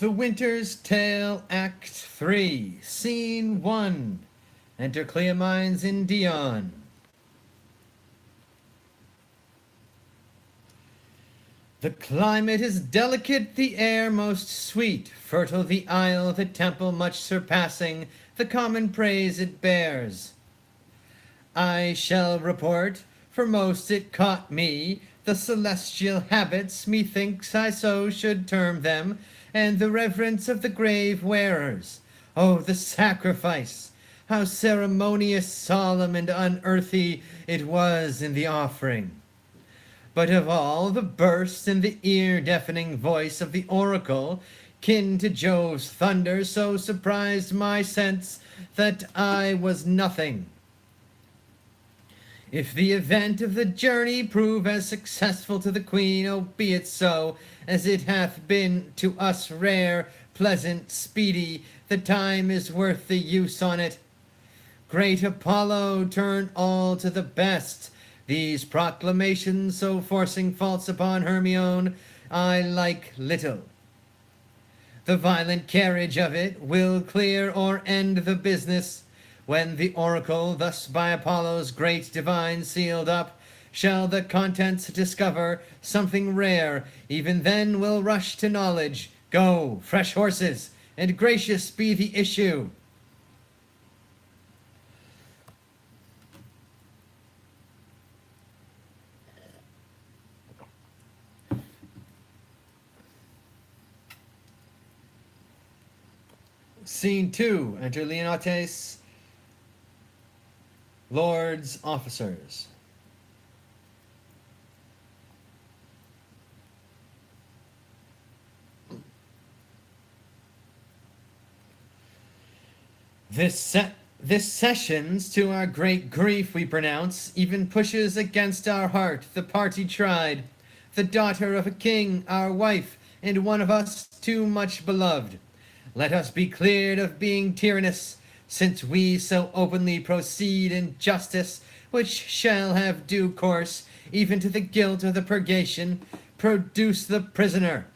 The Winter's Tale, Act 3, Scene 1. Enter Cleomines and Dion. The climate is delicate, the air most sweet, fertile the isle, the temple much surpassing the common praise it bears. I shall report, for most it caught me, the celestial habits, methinks I so should term them, and the reverence of the grave wearers. Oh, the sacrifice! How ceremonious, solemn, and unearthly it was in the offering! But of all, the burst in the ear-deafening voice of the oracle, kin to Jove's thunder, so surprised my sense that I was nothing. If the event of the journey prove as successful to the queen, oh, be it so, as it hath been to us rare, pleasant, speedy, the time is worth the use on it. Great Apollo, turn all to the best. These proclamations so forcing faults upon Hermione, I like little. The violent carriage of it will clear or end the business, when the oracle, thus by Apollo's great divine sealed up, shall the contents discover something rare, even then will rush to knowledge. Go, fresh horses, and gracious be the issue. Scene 2. Enter Leonates, lords, officers. This sessions, to our great grief we pronounce, even pushes against our heart the party tried, the daughter of a king, our wife, and one of us too much beloved. Let us be cleared of being tyrannous, since we so openly proceed in justice, which shall have due course, even to the guilt of the purgation. Produce the prisoner.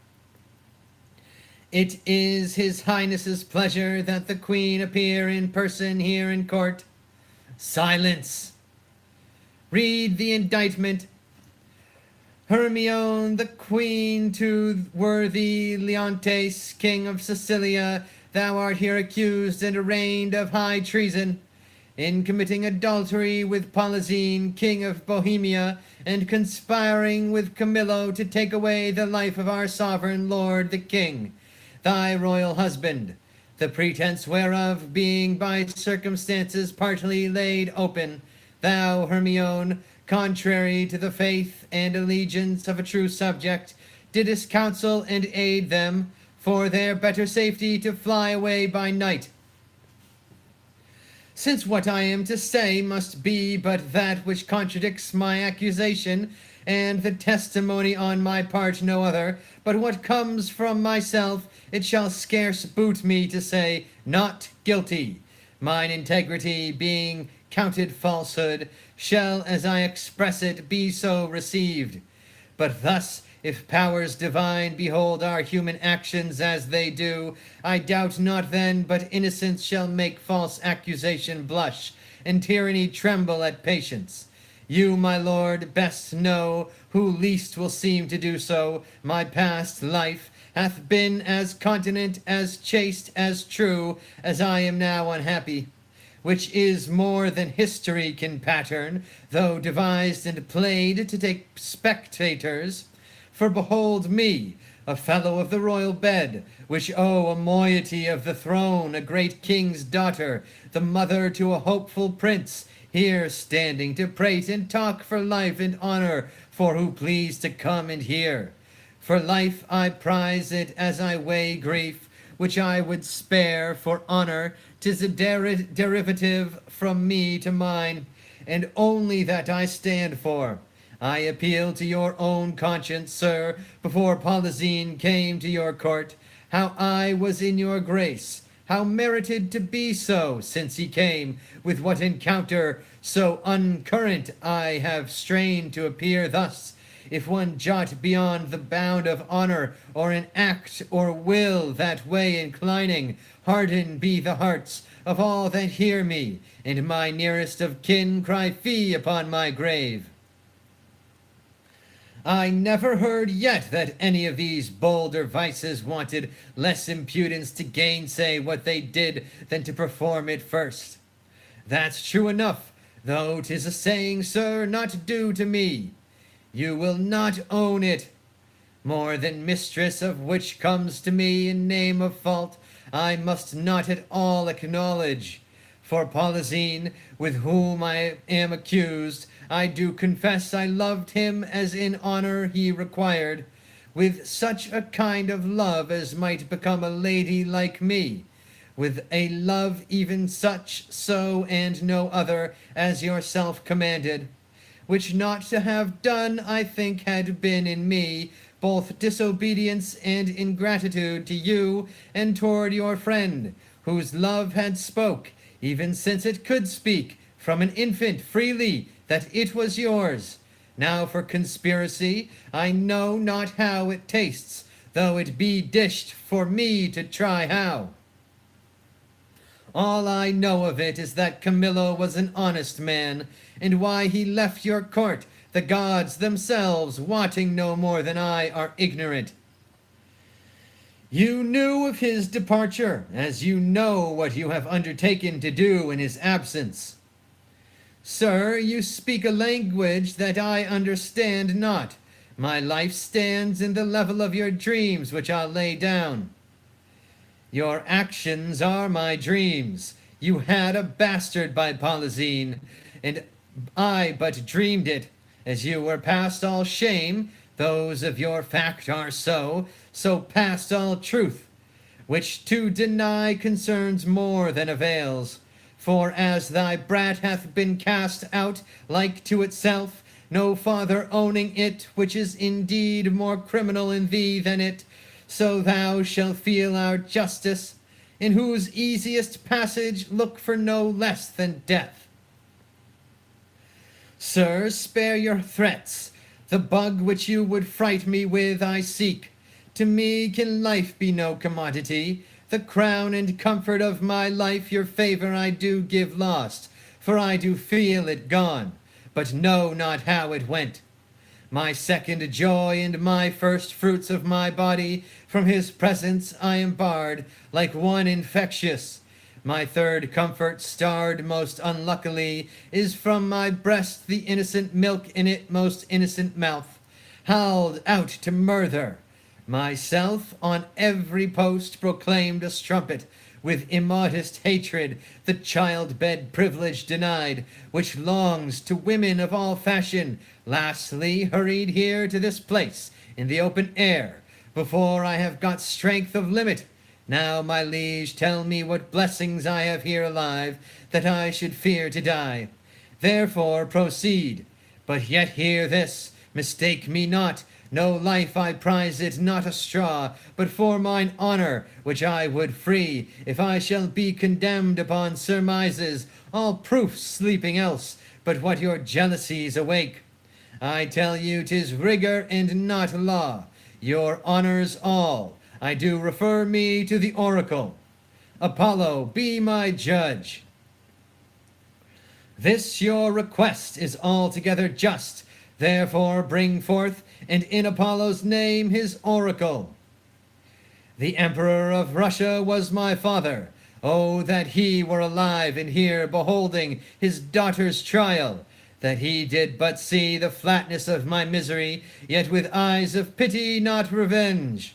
It is his highness's pleasure that the queen appear in person here in court. Silence. Read the indictment. Hermione, the queen, to worthy Leontes, king of Sicilia, thou art here accused and arraigned of high treason, in committing adultery with Polysene, king of Bohemia, and conspiring with Camillo to take away the life of our sovereign lord the king, thy royal husband, the pretense whereof being by circumstances partly laid open, thou, Hermione, contrary to the faith and allegiance of a true subject, didst counsel and aid them, for their better safety, to fly away by night. Since what I am to say must be but that which contradicts my accusation, and the testimony on my part no other, but what comes from myself, it shall scarce boot me to say, not guilty. Mine integrity being counted falsehood, shall, as I express it, be so received. But thus, if powers divine behold our human actions as they do, I doubt not then but innocence shall make false accusation blush, and tyranny tremble at patience. You, my lord, best know, who least will seem to do so, my past life hath been as continent, as chaste, as true, as I am now unhappy, which is more than history can pattern, though devised and played to take spectators. For behold me, a fellow of the royal bed, which owe a moiety of the throne, a great king's daughter, the mother to a hopeful prince, here standing to prate and talk for life and honor, for who please to come and hear. For life I prize it as I weigh grief, which I would spare for honor. 'Tis a derivative from me to mine, and only that I stand for. I appeal to your own conscience, sir, before Polysene came to your court, how I was in your grace, how merited to be so, since he came, with what encounter so uncurrent I have strained to appear thus, if one jot beyond the bound of honor, or an act or will that way inclining, harden be the hearts of all that hear me, and my nearest of kin cry fie upon my grave. I never heard yet that any of these bolder vices wanted less impudence to gainsay what they did than to perform it first. That's true enough, though 'tis a saying, sir, not due to me. You will not own it. More than mistress of which comes to me in name of fault, I must not at all acknowledge. For Polysene, with whom I am accused, I do confess I loved him as in honor he required, with such a kind of love as might become a lady like me, with a love even such, so, and no other, as yourself commanded, which not to have done, I think, had been in me both disobedience and ingratitude to you and toward your friend, whose love had spoke, even since it could speak, from an infant freely, that it was yours. Now for conspiracy, I know not how it tastes, though it be dished for me to try how. All I know of it is that Camillo was an honest man, and why he left your court, the gods themselves, wotting no more than I, are ignorant. You knew of his departure, as you know what you have undertaken to do in his absence. Sir, you speak a language that I understand not. My life stands in the level of your dreams, which I'll lay down. Your actions are my dreams. You had a bastard by Polysene, and I but dreamed it. As you were past all shame, those of your fact are so past all truth, which to deny concerns more than avails. For as thy brat hath been cast out like to itself, no father owning it, which is indeed more criminal in thee than it, so thou shalt feel our justice, in whose easiest passage look for no less than death. Sir, spare your threats. The bug which you would fright me with I seek. To me can life be no commodity. The crown and comfort of my life your favor I do give lost, for I do feel it gone, but know not how it went. My second joy and my first fruits of my body, from his presence I am barred, like one infectious. My third comfort, starred most unluckily, is from my breast the innocent milk in it most innocent mouth, howled out to murther. Myself on every post proclaimed a strumpet, with immodest hatred, the child-bed privilege denied, which longs to women of all fashion, lastly hurried here to this place, in the open air, before I have got strength of limit. Now, my liege, tell me what blessings I have here alive, that I should fear to die. Therefore proceed, but yet hear this, mistake me not, no life I prize it, not a straw, but for mine honor, which I would free, if I shall be condemned upon surmises, all proofs sleeping else, but what your jealousies awake. I tell you 'tis rigor and not law, your honors all. I do refer me to the oracle. Apollo, be my judge. This your request is altogether just, therefore bring forth, and in Apollo's name, his oracle. The Emperor of Russia was my father. Oh, that he were alive and here beholding his daughter's trial, that he did but see the flatness of my misery, yet with eyes of pity, not revenge.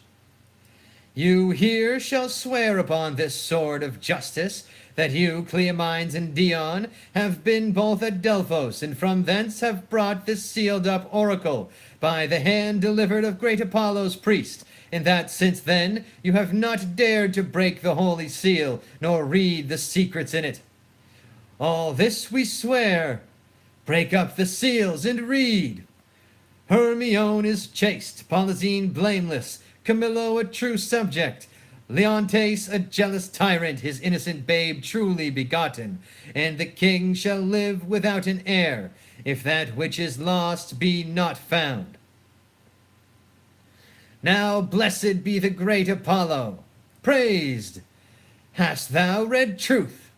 You here shall swear upon this sword of justice, that you, Cleomines and Dion, have been both at Delphos, and from thence have brought this sealed-up oracle, by the hand delivered of great Apollo's priest, and that since then you have not dared to break the holy seal, nor read the secrets in it. All this we swear. Break up the seals and read. Hermione is chaste, Polysene blameless, Camillo a true subject, Leontes a jealous tyrant, his innocent babe truly begotten, and the king shall live without an heir, if that which is lost be not found. Now blessed be the great Apollo, praised. Hast thou read truth?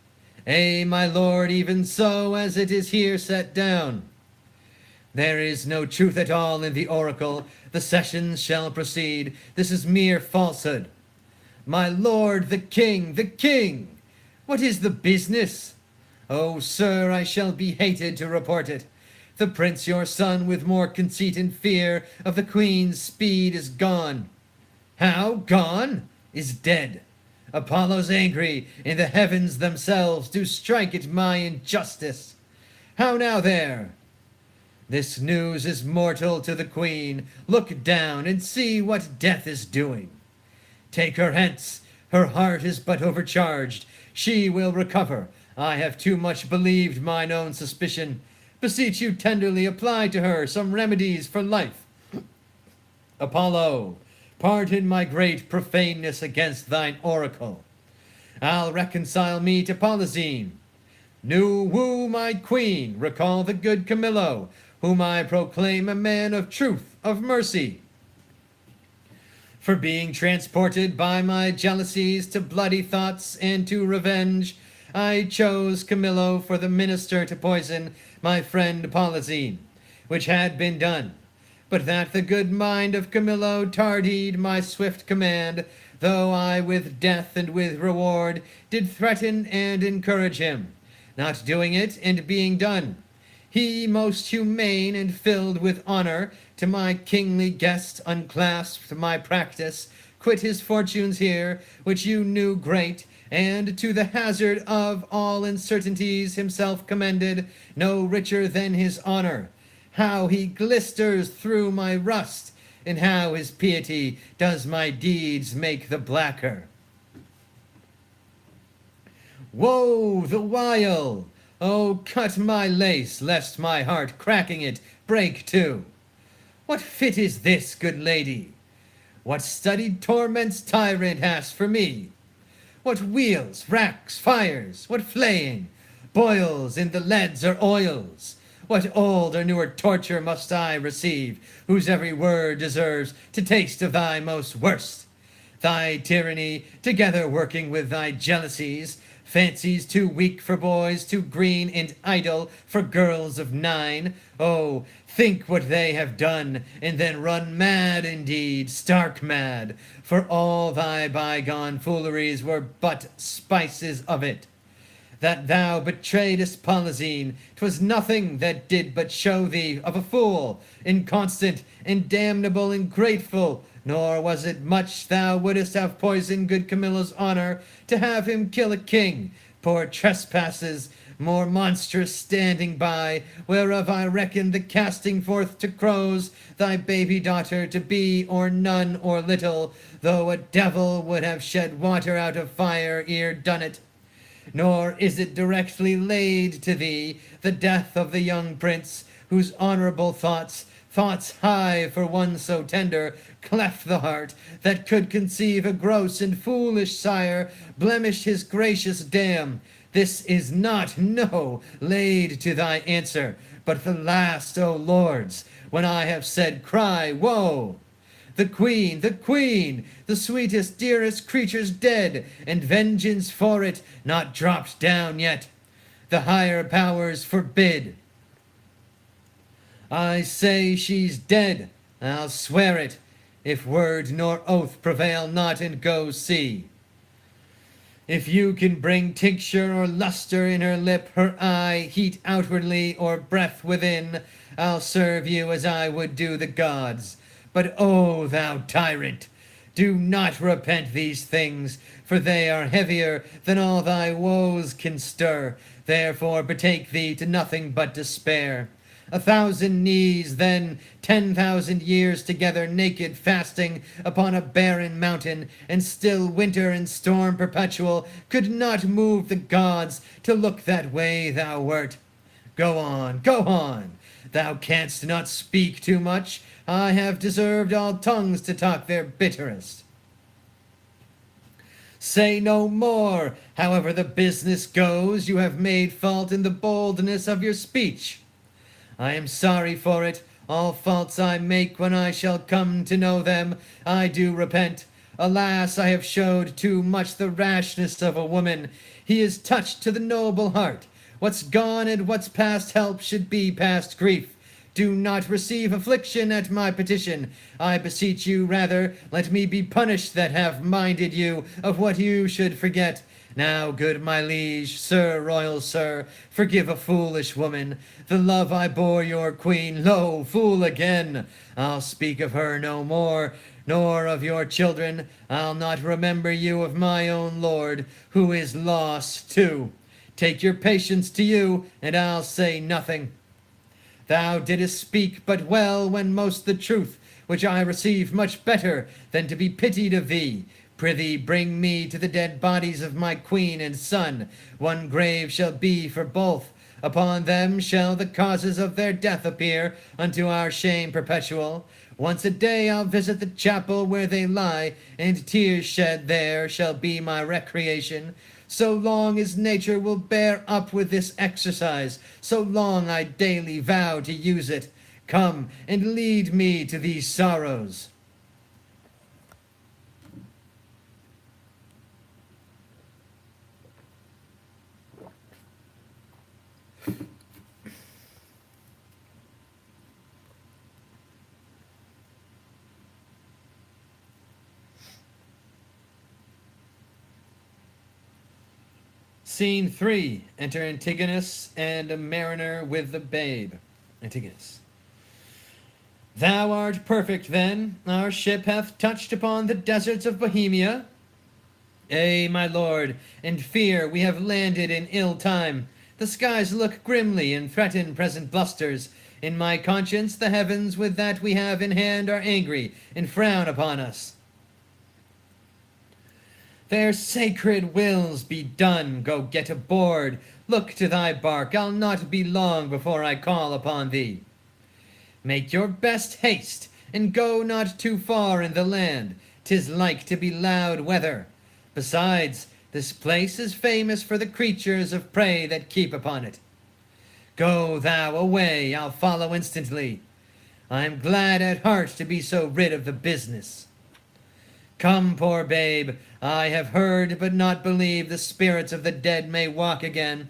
Ay, my lord, even so as it is here set down. There is no truth at all in the oracle. The sessions shall proceed. This is mere falsehood. My lord, the king, the king! What is the business? Oh, sir, I shall be hated to report it. The prince your son, with more conceit and fear of the queen's speed, is gone. How gone? Is dead. Apollo's angry, in the heavens themselves do strike at my injustice. How now there? This news is mortal to the queen. Look down and see what death is doing. Take her hence. Her heart is but overcharged. She will recover. I have too much believed mine own suspicion. Beseech you tenderly apply to her some remedies for life. Apollo, pardon my great profaneness against thine oracle. I'll reconcile me to Polysene. New woo my queen, recall the good Camillo, whom I proclaim a man of truth, of mercy. For being transported by my jealousies to bloody thoughts and to revenge, I chose Camillo for the minister to poison my friend Polysene, which had been done. But that the good mind of Camillo tardied my swift command, though I with death and with reward did threaten and encourage him, not doing it and being done. He, most humane and filled with honor, to my kingly guest unclasped my practice, quit his fortunes here, which you knew great, and to the hazard of all uncertainties himself commended, no richer than his honor. How he glisters through my rust, and how his piety does my deeds make the blacker. Woe the while! Oh, cut my lace, lest my heart, cracking it, break too. What fit is this, good lady? What studied torments tyrant hast for me? What wheels, racks, fires, what flaying, boils in the leads or oils? What old or newer torture must I receive, whose every word deserves to taste of thy most worst? Thy tyranny, together working with thy jealousies, fancies too weak for boys, too green and idle for girls of 9. Oh, think what they have done, and then run mad indeed, stark mad, for all thy bygone fooleries were but spices of it. That thou betrayedst Polysene, 'twas nothing that did but show thee of a fool, inconstant, and damnable, and grateful, nor was it much thou wouldest have poisoned good Camillo's honor, to have him kill a king, poor trespasses, more monstrous standing by, whereof I reckon the casting forth to crows thy baby daughter to be or none or little, though a devil would have shed water out of fire ere done it. Nor is it directly laid to thee, the death of the young prince, whose honorable thoughts high for one so tender, cleft the heart that could conceive a gross and foolish sire, blemish his gracious dam. This is not, no, laid to thy answer, but the last, O lords, when I have said, cry, woe! The queen, the sweetest, dearest creature's dead, and vengeance for it not dropped down yet. The higher powers forbid. I say she's dead, I'll swear it, if word nor oath prevail not, and go see. If you can bring tincture or luster in her lip, her eye, heat outwardly, or breath within, I'll serve you as I would do the gods. But O thou tyrant, do not repent these things, for they are heavier than all thy woes can stir. Therefore betake thee to nothing but despair. 1,000 knees, then 10,000 years together, naked, fasting upon a barren mountain, and still winter and storm perpetual, could not move the gods to look that way thou wert. Go on, go on. Thou canst not speak too much. I have deserved all tongues to talk their bitterest. Say no more. However the business goes, you have made fault in the boldness of your speech. I am sorry for it, All faults I make when I shall come to know them, I do repent. Alas, I have showed too much the rashness of a woman. He is touched to the noble heart. What's gone and what's past help should be past grief. Do not receive affliction at my petition. I beseech you, rather, let me be punished that have minded you of what you should forget. Now, good my liege, sir, royal sir, forgive a foolish woman. The love I bore your queen, lo, fool again. I'll speak of her no more, nor of your children. I'll not remember you of my own lord, who is lost too. Take your patience to you, and I'll say nothing. Thou didst speak but well when most the truth, which I receive much better than to be pitied of thee. Prithee, bring me to the dead bodies of my queen and son. One grave shall be for both. Upon them shall the causes of their death appear, unto our shame perpetual. Once a day I'll visit the chapel where they lie, and tears shed there shall be my recreation. So long as nature will bear up with this exercise, so long I daily vow to use it. Come and lead me to these sorrows. Scene 3. Enter Antigonus and a mariner with the babe. Antigonus. Thou art perfect, then. Our ship hath touched upon the deserts of Bohemia. Ay, my lord, and fear we have landed in ill time. The skies look grimly and threaten present blusters. In my conscience the heavens with that we have in hand are angry, and frown upon us. Their sacred wills be done. Go get aboard. Look to thy bark. I'll not be long before I call upon thee. Make your best haste, and go not too far in the land. 'Tis like to be loud weather. Besides, this place is famous for the creatures of prey that keep upon it. Go thou away. I'll follow instantly. I am glad at heart to be so rid of the business. Come, poor babe, I have heard but not believed the spirits of the dead may walk again.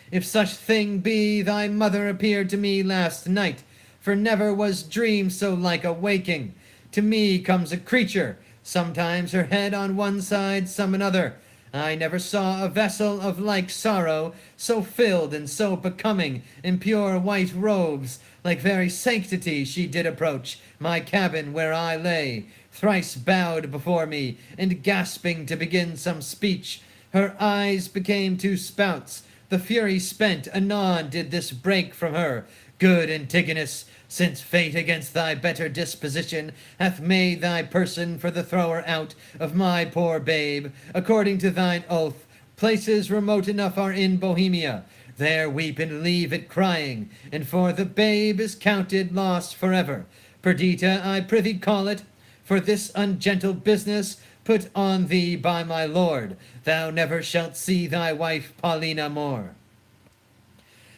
If such thing be, thy mother appeared to me last night, for never was dream so like a waking. To me comes a creature, sometimes her head on one side, some another. I never saw a vessel of like sorrow, so filled and so becoming, in pure white robes, like very sanctity she did approach my cabin where I lay, thrice bowed before me, and gasping to begin some speech. Her eyes became two spouts. The fury spent, anon did this break from her. Good Antigonus, since fate against thy better disposition hath made thy person for the thrower out of my poor babe, according to thine oath, places remote enough are in Bohemia. There weep and leave it crying, and for the babe is counted lost forever. Perdita, I prithee call it, for this ungentle business put on thee by my lord. Thou never shalt see thy wife Paulina more.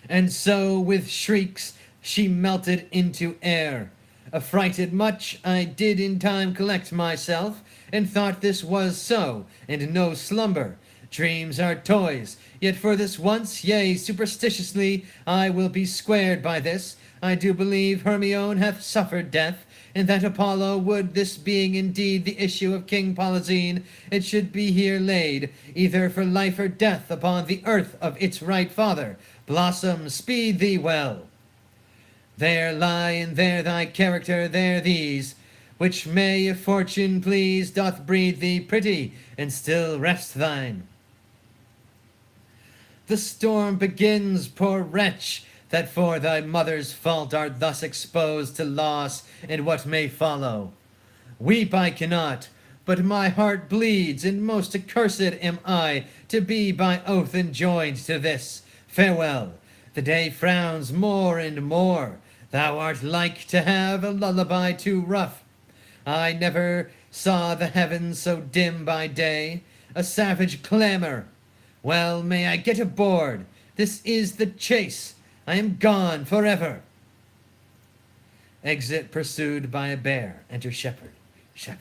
And so with shrieks she melted into air. Affrighted much, I did in time collect myself, and thought this was so, and no slumber. Dreams are toys, yet for this once, yea, superstitiously, I will be squared by this. I do believe Hermione hath suffered death, and that Apollo would, this being indeed the issue of King Polysene, it should be here laid, either for life or death upon the earth of its right father. Blossom, speed thee well. There lie, and there thy character, there these, which may, if fortune please, doth breed thee pretty, and still rest thine. The storm begins, poor wretch, that for thy mother's fault art thus exposed to loss and what may follow. Weep I cannot, but my heart bleeds, and most accursed am I to be by oath enjoined to this. Farewell. The day frowns more and more. Thou art like to have a lullaby too rough. I never saw the heavens so dim by day, a savage clamor. Well, may I get aboard? This is the chase. I am gone forever. Exit pursued by a bear. Enter shepherd. Shepherd.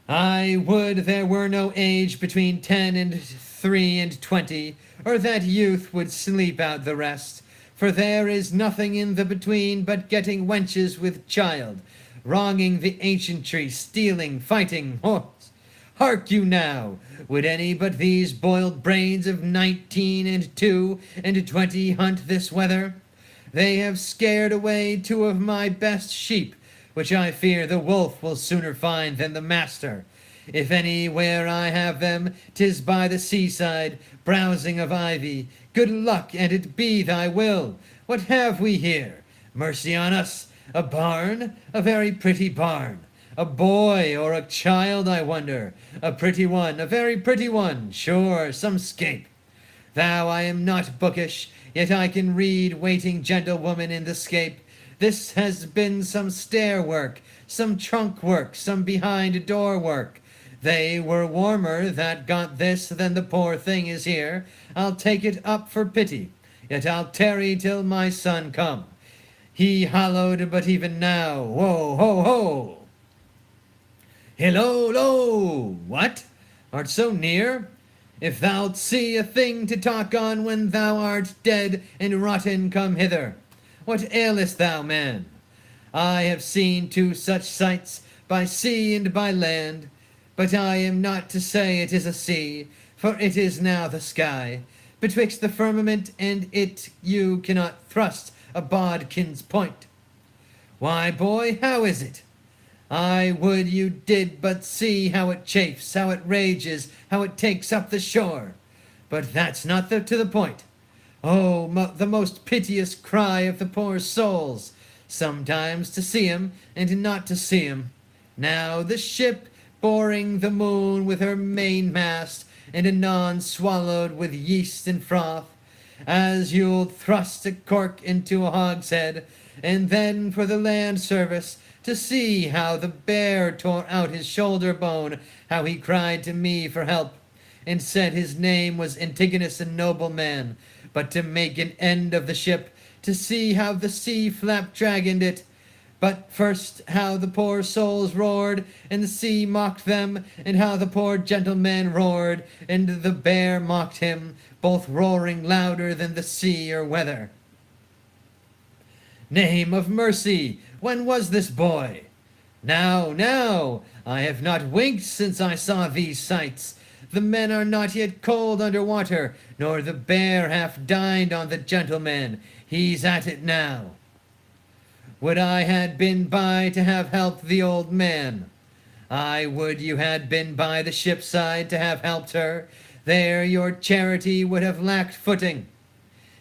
I would there were no age between 10 and 3 and 20, or that youth would sleep out the rest. For there is nothing in the between but getting wenches with child, wronging the ancientry, stealing, fighting, horse. Hark you now, would any but these boiled brains of 19 and 2 and 20 hunt this weather? They have scared away 2 of my best sheep, which I fear the wolf will sooner find than the master. If anywhere I have them, 'tis by the seaside, browsing of ivy. Good luck, and it be thy will. What have we here? Mercy on us! A barn? A very pretty barn. A boy or a child, I wonder. A pretty one, a very pretty one. Sure, some scape. Thou, I am not bookish, yet I can read waiting gentlewoman in the scape. This has been some stair work, some trunk work, some behind door work. They were warmer that got this than the poor thing is here. I'll take it up for pity, yet I'll tarry till my son come. He hallowed but even now, whoa, ho, ho! Hillo, lo! What? Art so near? If thou'lt see a thing to talk on when thou art dead and rotten, come hither. What ailest thou, man? I have seen 2 such sights, by sea and by land, but I am not to say it is a sea, for it is now the sky. Betwixt the firmament and it you cannot thrust a bodkin's point. Why, boy, how is it? I would you did but see how it chafes, how it rages, how it takes up the shore. But that's not to the point. Oh, the most piteous cry of the poor souls, sometimes to see 'em and not to see 'em. Now the ship boring the moon with her mainmast, and anon swallowed with yeast and froth, as you'll thrust a cork into a hogshead, and then for the land service, to see how the bear tore out his shoulder bone, how he cried to me for help, and said his name was Antigonus, a noble man, but to make an end of the ship, to see how the sea flap dragoned it. But first how the poor souls roared, and the sea mocked them, and how the poor gentleman roared, and the bear mocked him, both roaring louder than the sea or weather. Name of mercy! When was this, boy? Now, now! I have not winked since I saw these sights. The men are not yet cold under water, nor the bear half dined on the gentleman. He's at it now. Would I had been by to have helped the old man. I would you had been by the ship's side to have helped her. There your charity would have lacked footing.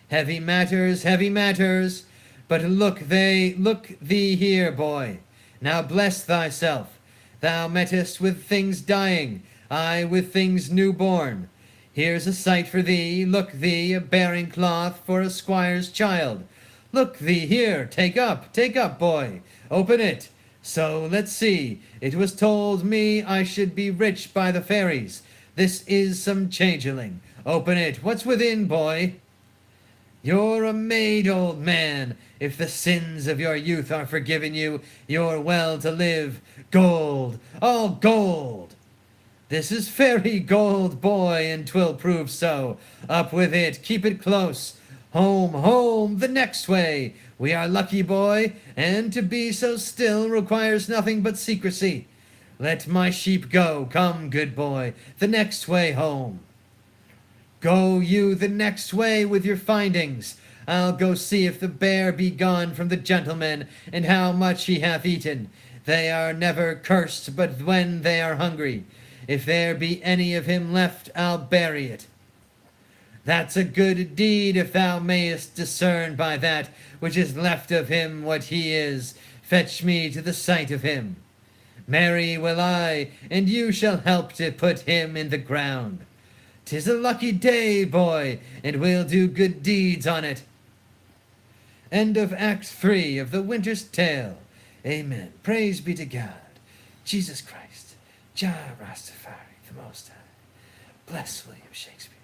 Heavy matters, heavy matters. But look thee here, boy. Now bless thyself. Thou mettest with things dying, I with things new-born. Here's a sight for thee, look thee, a bearing cloth for a squire's child. Look thee here, take up, boy, open it. So, let's see, it was told me I should be rich by the fairies. This is some changeling. Open it, what's within, boy? You're a maid, old man. If the sins of your youth are forgiven you, you're well to live. Gold, all gold. This is fairy gold, boy, and 'twill prove so. Up with it, keep it close. Home, home, the next way. We are lucky, boy, and to be so still requires nothing but secrecy. Let my sheep go. Come, good boy, the next way home. Go you the next way with your findings. I'll go see if the bear be gone from the gentleman, and how much he hath eaten. They are never cursed but when they are hungry. If there be any of him left, I'll bury it. That's a good deed, if thou mayest discern by that which is left of him what he is. Fetch me to the sight of him. Marry will I, and you shall help to put him in the ground. 'Tis a lucky day, boy, and we'll do good deeds on it. End of Act 3 of The Winter's Tale. Amen. Praise be to God. Jesus Christ. Jah Rastafari, the Most High. Bless William Shakespeare.